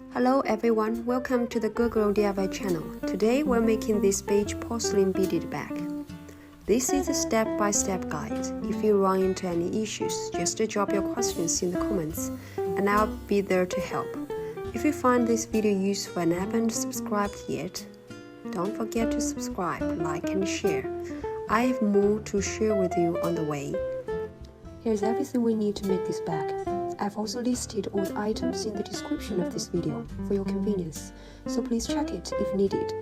Hello everyone, welcome to the Girlglow DIY channel. Today we're making this beige porcelain beaded bag. This is a step-by-step guide. If you run into any issues, just drop your questions in the comments and I'll be there to help. If you find this video useful and haven't subscribed yet, don't forget to subscribe, like and share. I have more to share with you on the way. Here's everything we need to make this bag. I've also listed all the items in the description of this video for your convenience, so please check it if needed.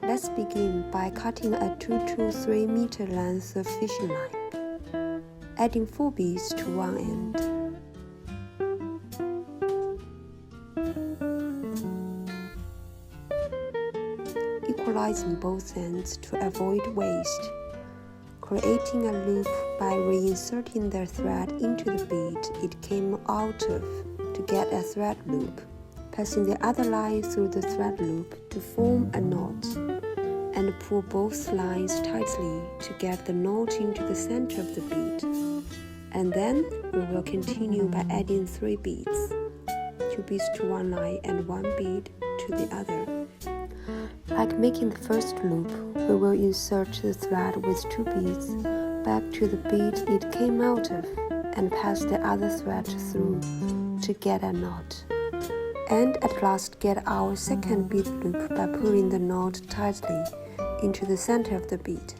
Let's begin by cutting a 2 to 3 meter length of fishing line, adding 4 beads to one end. Equalizing both ends to avoid waste. Creating a loop by reinserting the thread into the bead it came out of to get a thread loop, passing the other line through the thread loop to form a knot, and pull both lines tightly to get the knot into the center of the bead. And then we will continue by adding 3 beads, 2 beads to one line and 1 bead to the other. Like making the first loop, we will insert the thread with 2 beads back to the bead it came out of and pass the other thread through to get a knot. And at last get our second bead loop by pulling the knot tightly into the center of the bead.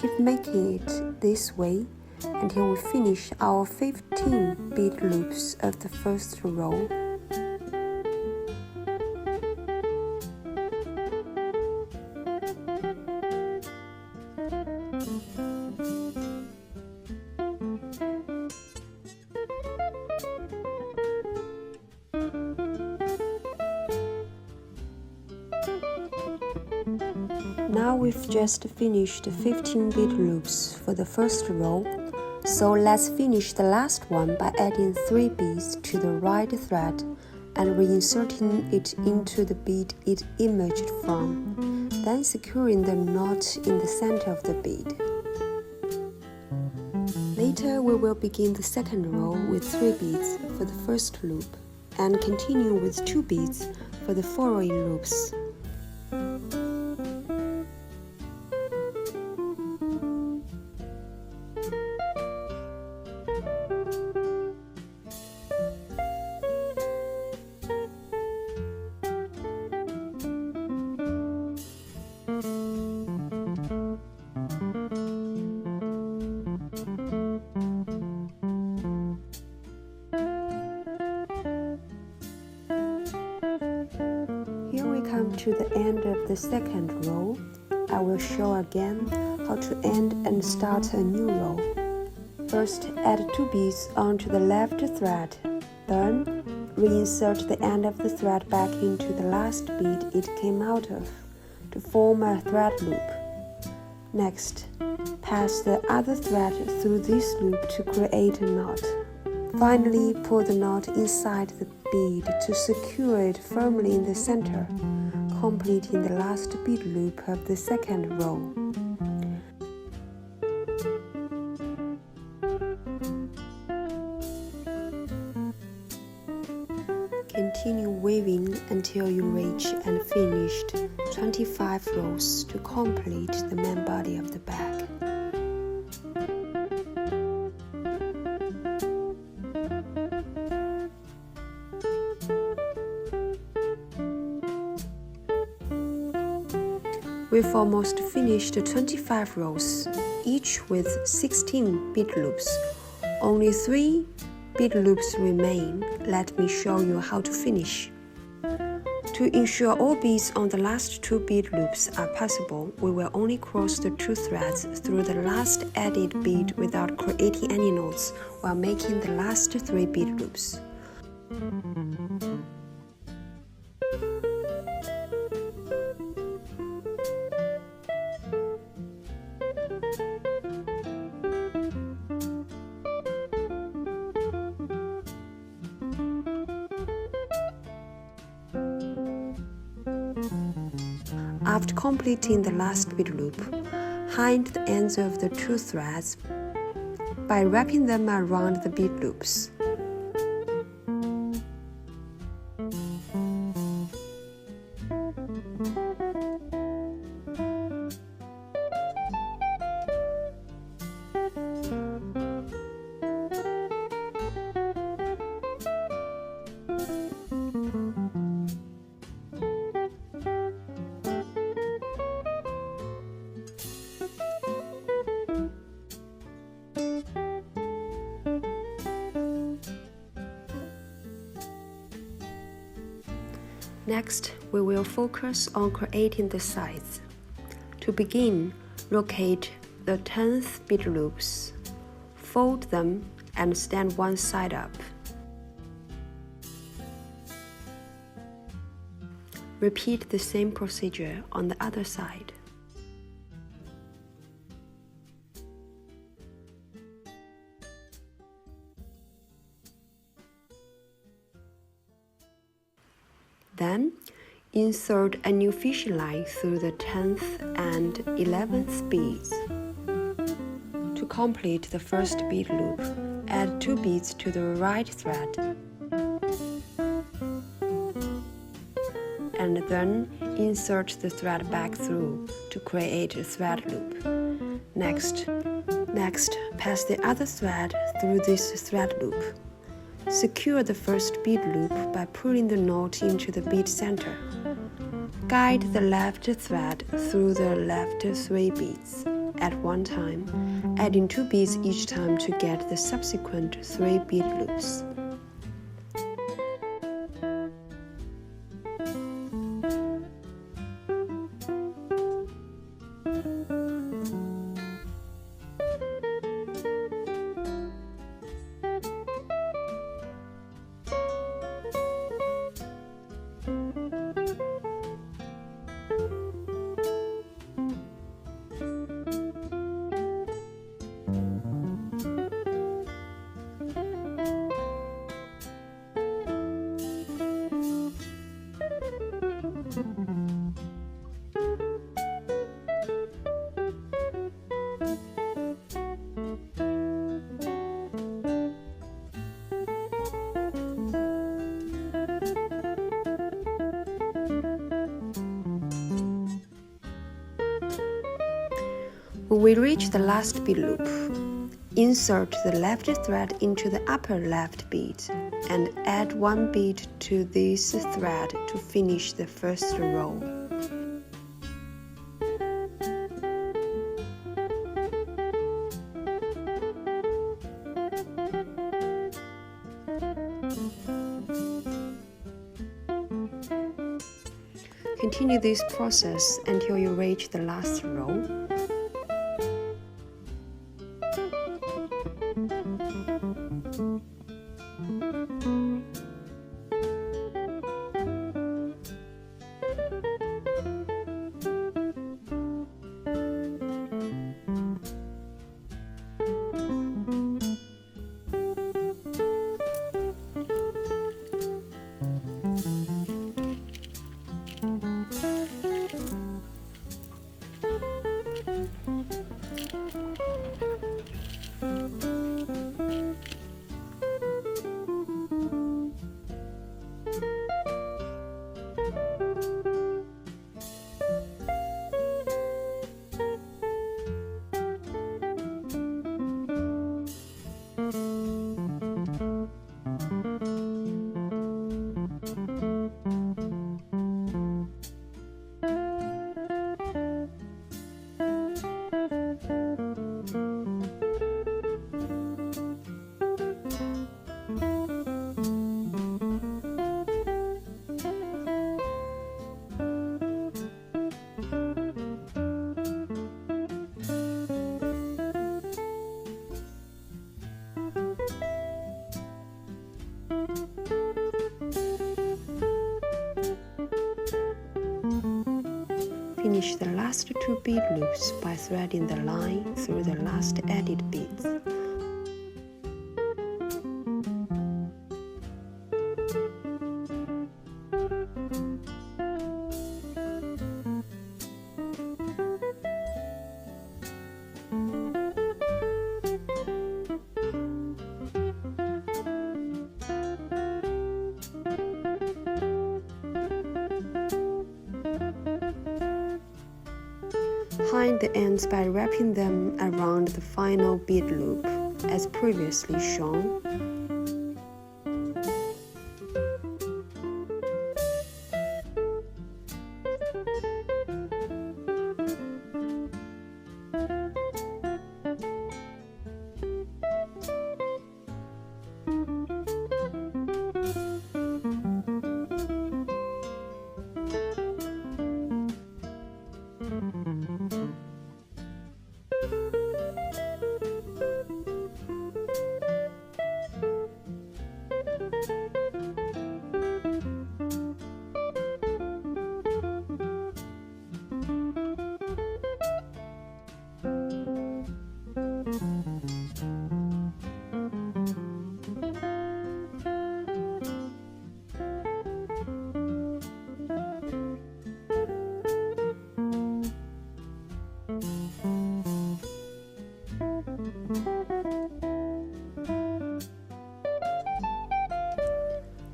Keep making it this way until we finish our 15 bead loops of the first row. Now we've just finished 15 bead loops for the first row, so let's finish the last one by adding 3 beads to the right thread and reinserting it into the bead it emerged from, then securing the knot in the center of the bead. Later we will begin the second row with 3 beads for the first loop and continue with 2 beads for the following loops. Here we come to the end of the second row. I will show again how to end and start a new row. First, add 2 beads onto the left thread. Then, reinsert the end of the thread back into the last bead it came out of to form a thread loop. Next, pass the other thread through this loop to create a knot. Finally, pull the knot inside the bead to secure it firmly in the center, completing the last bead loop of the second row. Continue weaving until you reach and finished 25 rows to complete the main body of the bag. We've almost finished 25 rows, each with 16 bead loops. Only 3 bead loops remain. Let me show you how to finish. To ensure all beads on the last 2 bead loops are passable, we will only cross the 2 threads through the last added bead without creating any knots while making the last 3 bead loops. After completing the last bead loop, hind the ends of the 2 threads by wrapping them around the bead loops. Next, we will focus on creating the sides. To begin, locate the 10th bead loops, fold them, and stand one side up. Repeat the same procedure on the other side. Then, insert a new fishing line through the 10th and 11th beads. To complete the first bead loop, add 2 beads to the right thread, and then insert the thread back through to create a thread loop. Next, pass the other thread through this thread loop. Secure the first bead loop by pulling the knot into the bead center. Guide the left thread through the left 3 beads at one time, adding 2 beads each time to get the subsequent 3 bead loops. When we reach the last bead loop, insert the left thread into the upper left bead and add 1 bead to this thread to finish the first row. Continue this process until you reach the last row. Finish the last 2 bead loops by threading the line through the last added beads. Hide the ends by wrapping them around the final bead loop, as previously shown.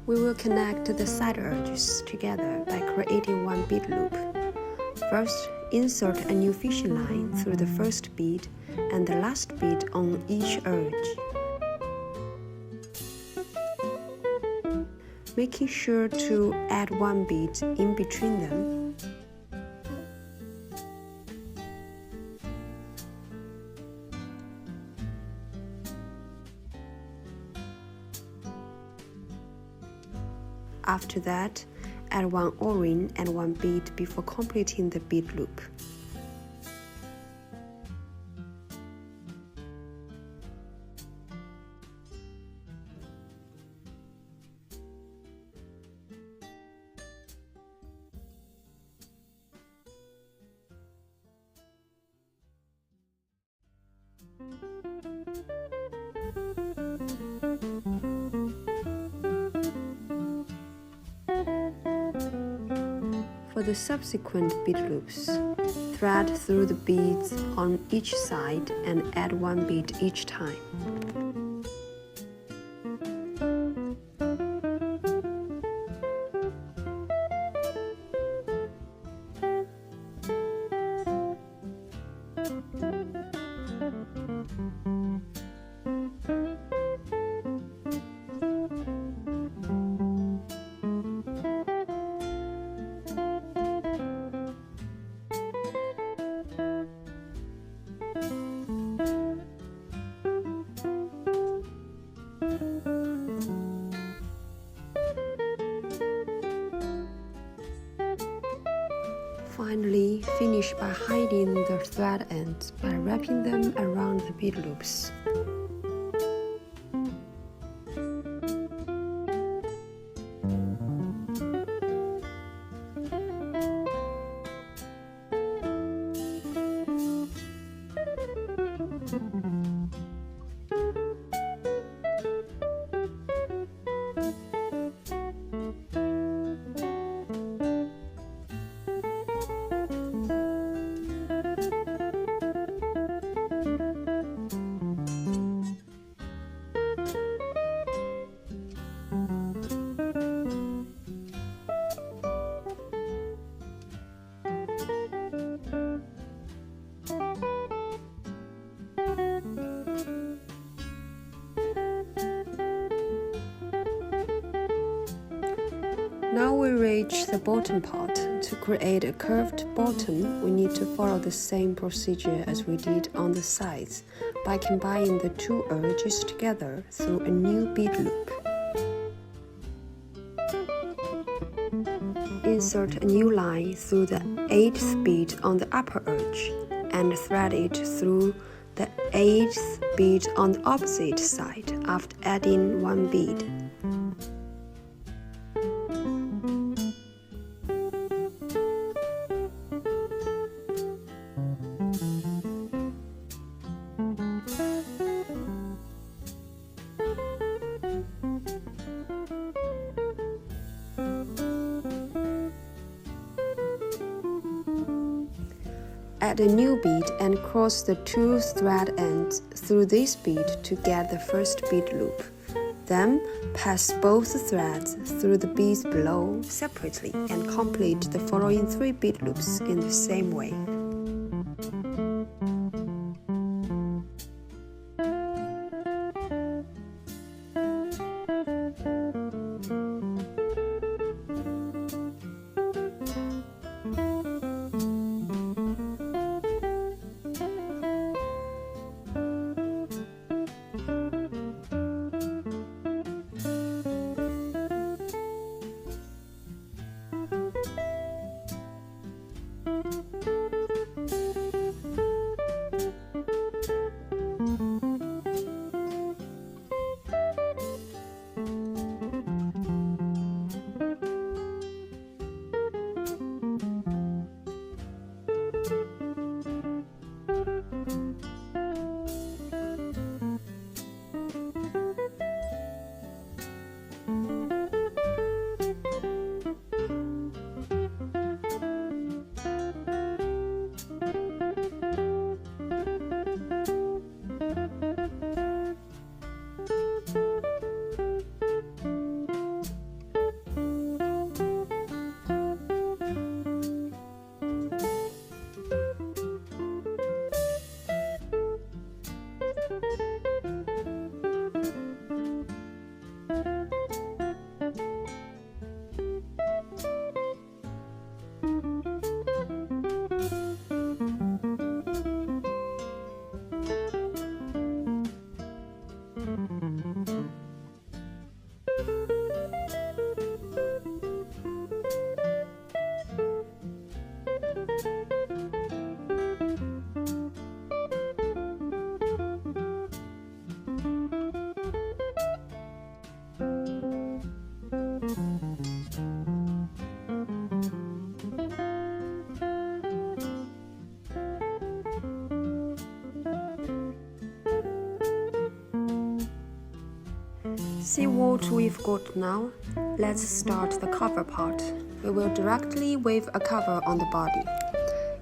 We will connect the side edges together by creating one bead loop. First, insert a new fishing line through the first bead and the last bead on each edge, making sure to add one bead in between them. After that, add one O-ring and one bead before completing the bead loop. For the subsequent bead loops, thread through the beads on each side and add one bead each time. Finally, finish by hiding the thread ends by wrapping them around the bead loops. Now we reach the bottom part. To create a curved bottom, we need to follow the same procedure as we did on the sides by combining the two edges together through a new bead loop. Insert a new line through the 8th bead on the upper edge and thread it through the 8th bead on the opposite side after adding one bead. Add a new bead and cross the two thread ends through this bead to get the first bead loop. Then pass both threads through the beads below separately and complete the following 3 bead loops in the same way. See what we've got now? Let's start the cover part. We will directly weave a cover on the body.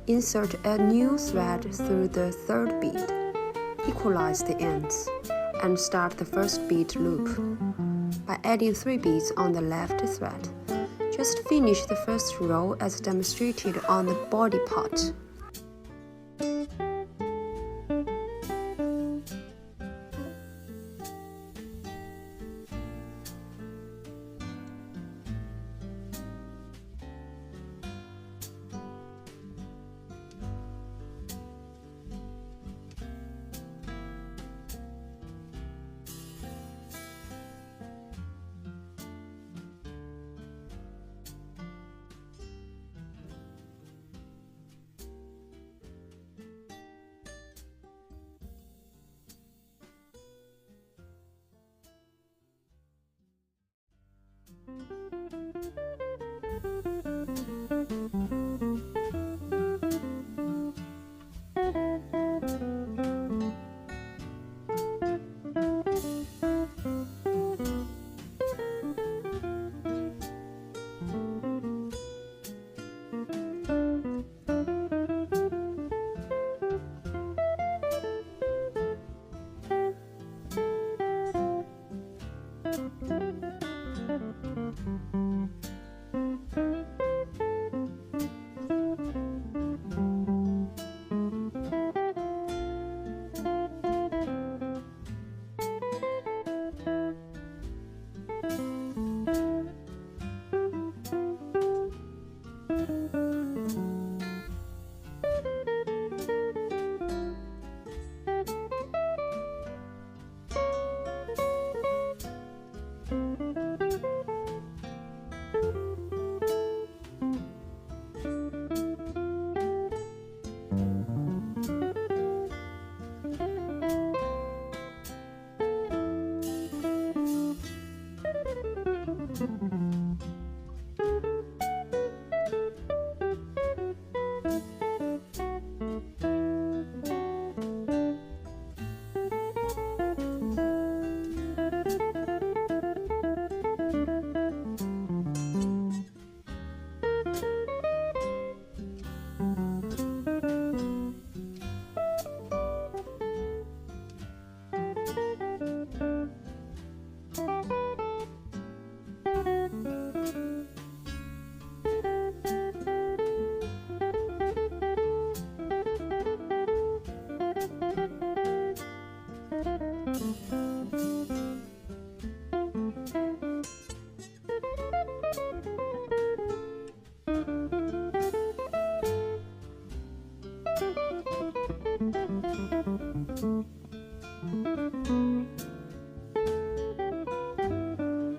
Insert a new thread through the third bead. Equalize the ends and start the first bead loop by adding 3 beads on the left thread. Just finish the first row as demonstrated on the body part.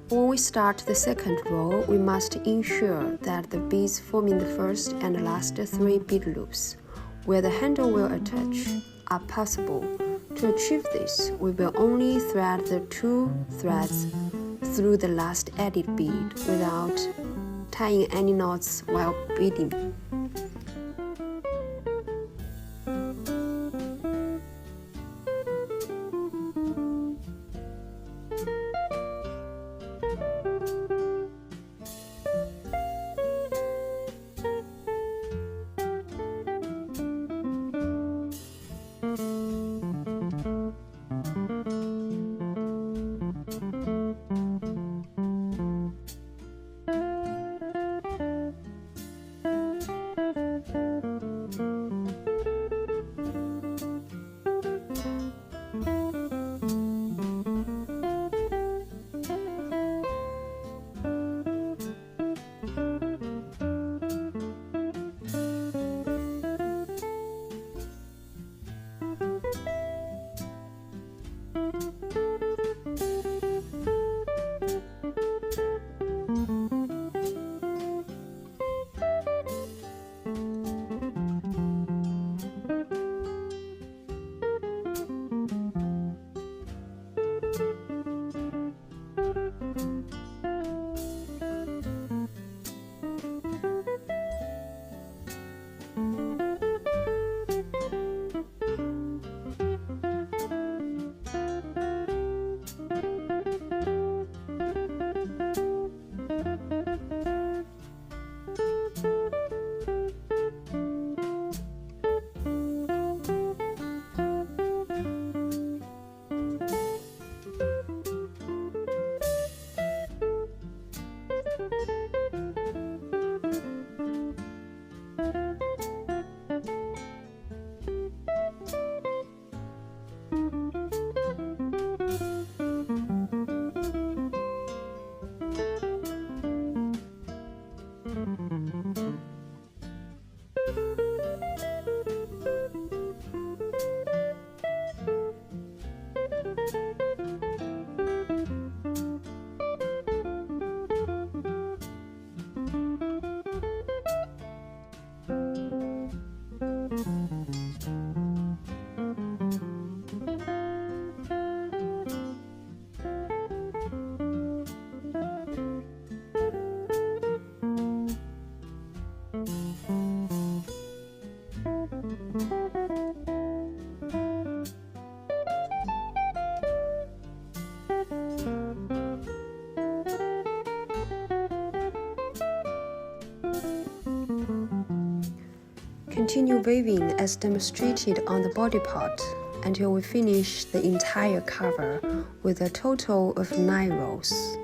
When we start the second row, we must ensure that the beads forming the first and last 3 bead loops, where the handle will attach, are possible. To achieve this, we will only thread the 2 threads through the last added bead without tying any knots while beading. Continue weaving as demonstrated on the body part until we finish the entire cover with a total of 9 rows.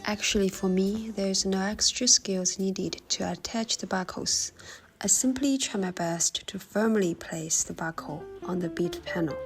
Actually, for me, there is no extra skills needed to attach the buckles. I simply try my best to firmly place the buckle on the bead panel.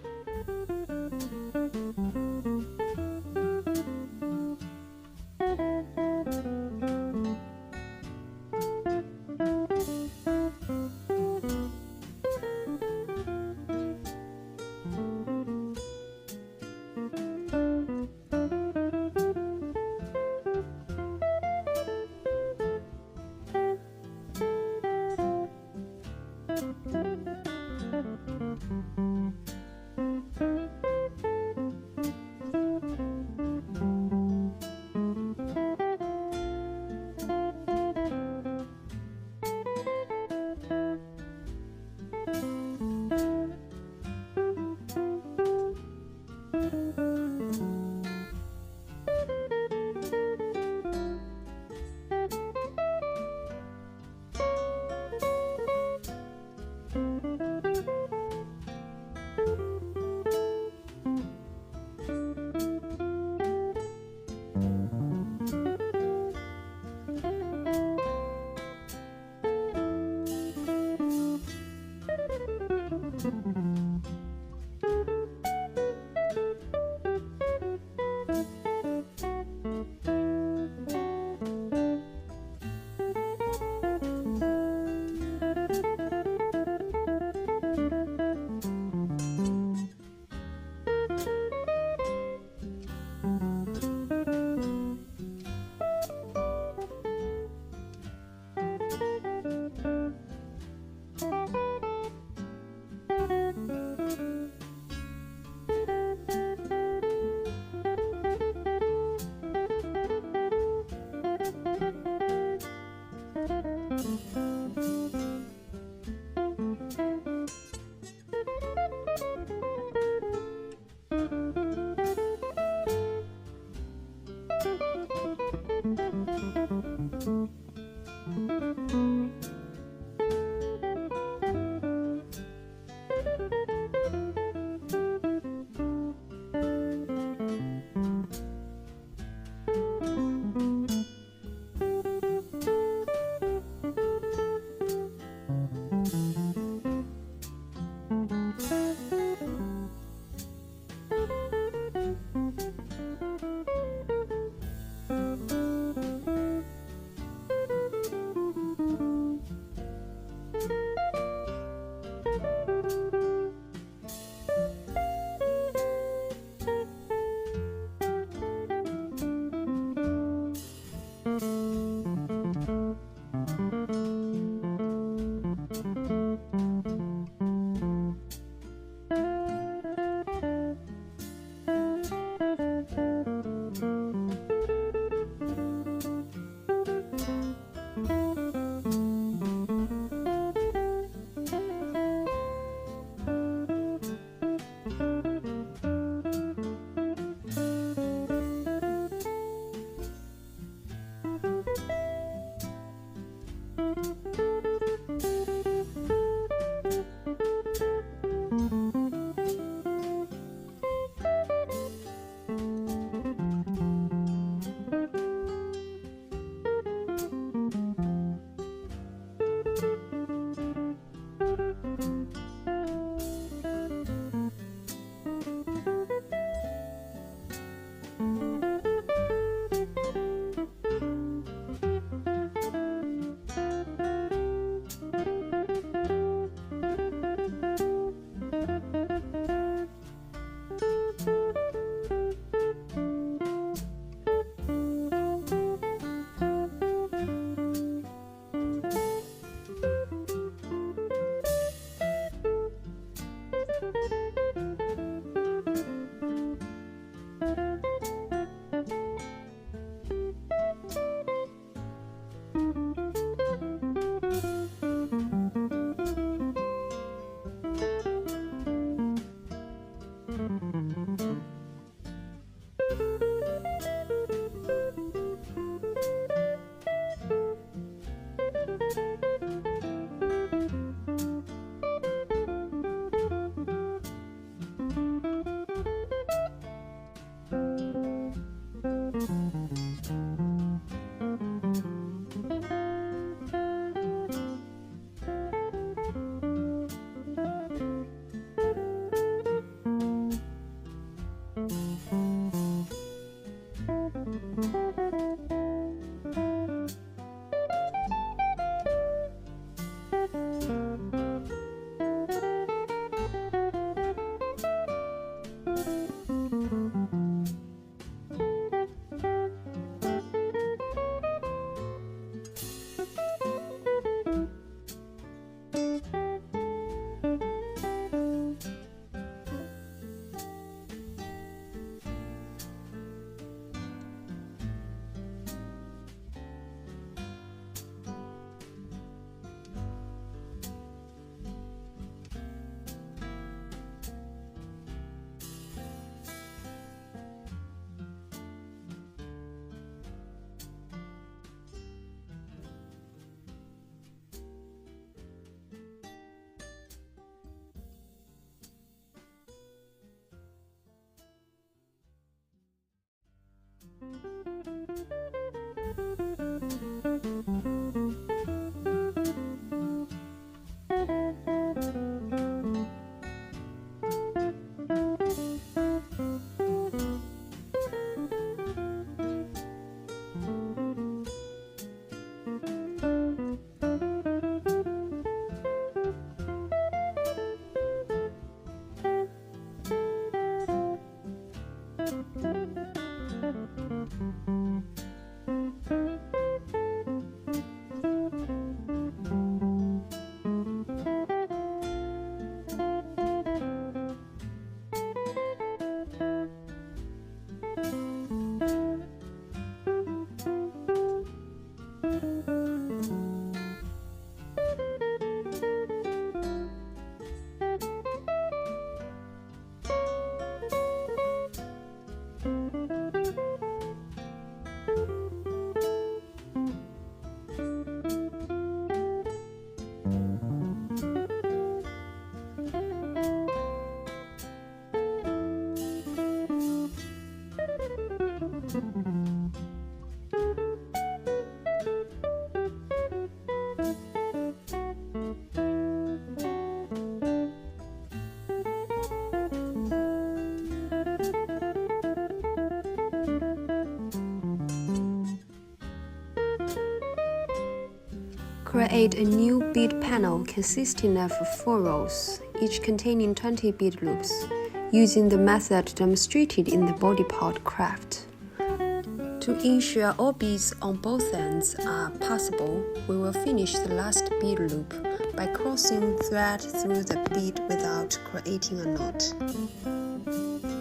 Create a new bead panel consisting of 4 rows, each containing 20 bead loops, using the method demonstrated in the body part craft. To ensure all beads on both ends are passable, we will finish the last bead loop by crossing thread through the bead without creating a knot.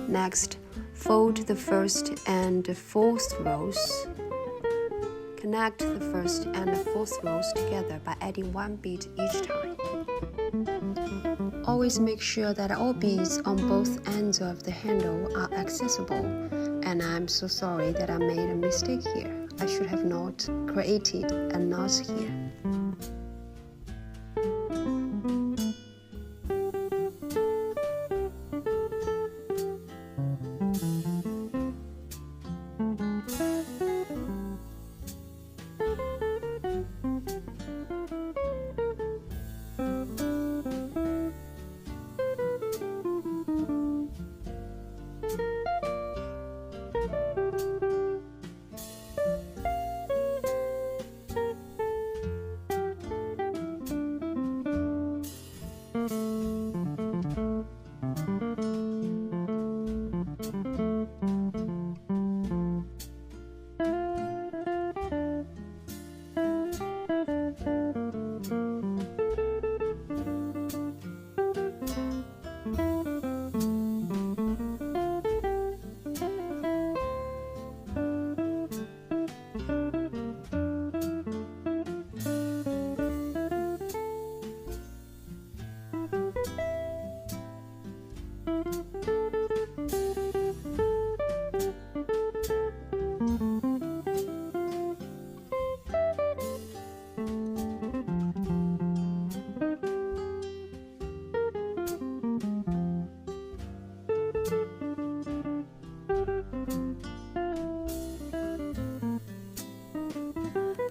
Next, fold the first and fourth rows. Connect the first and fourth rows together by adding 1 bead each time. Always make sure that all beads on both ends of the handle are accessible, and I'm so sorry that I made a mistake here. I should have not created a knot here.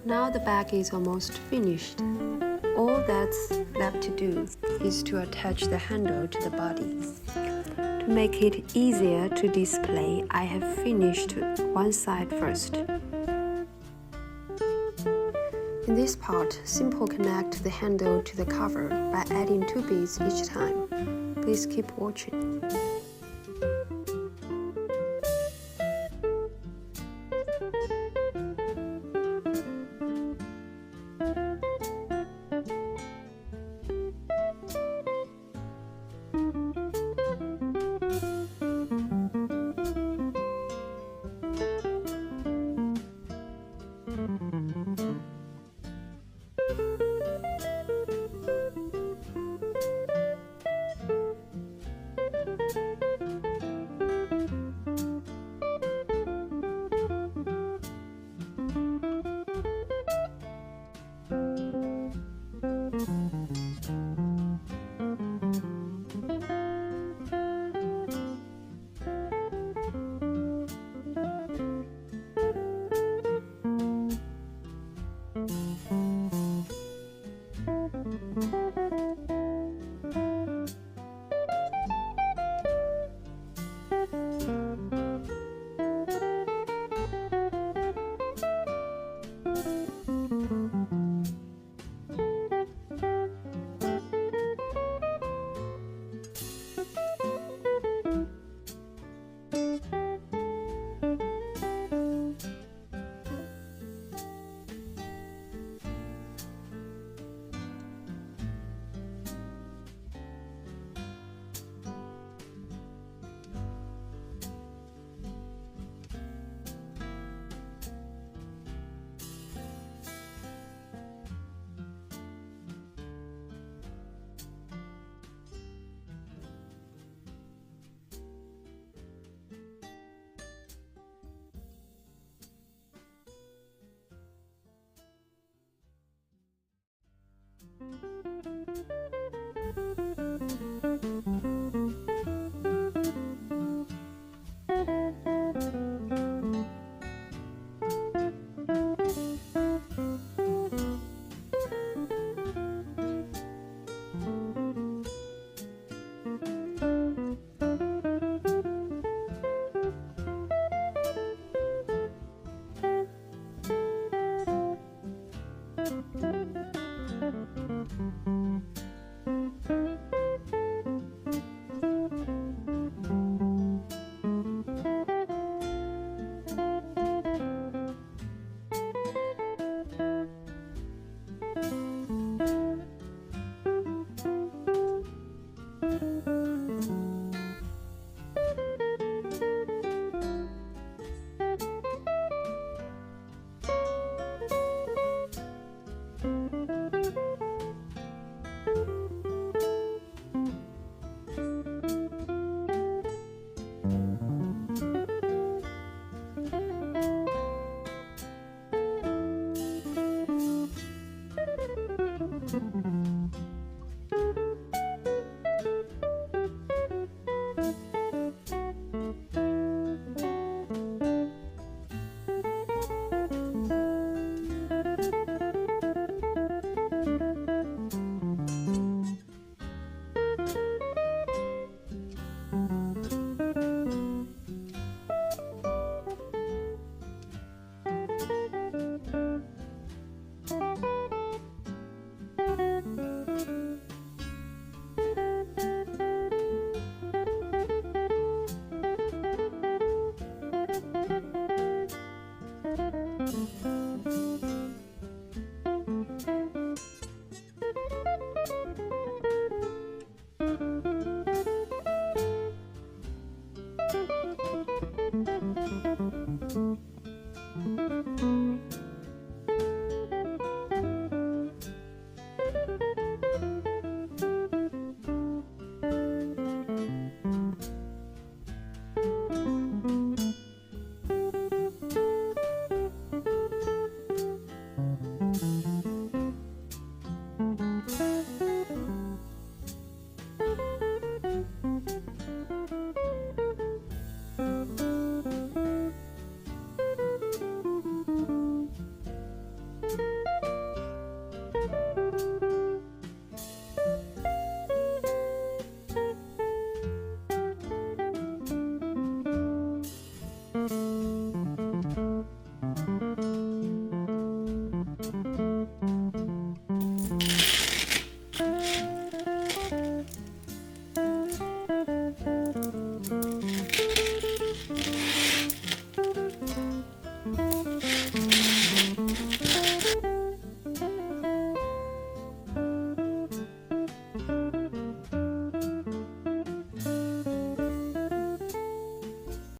Now the bag is almost finished. All that's left to do is to attach the handle to the body. To make it easier to display, I have finished one side first. In this part, simply connect the handle to the cover by adding 2 beads each time. Please keep watching.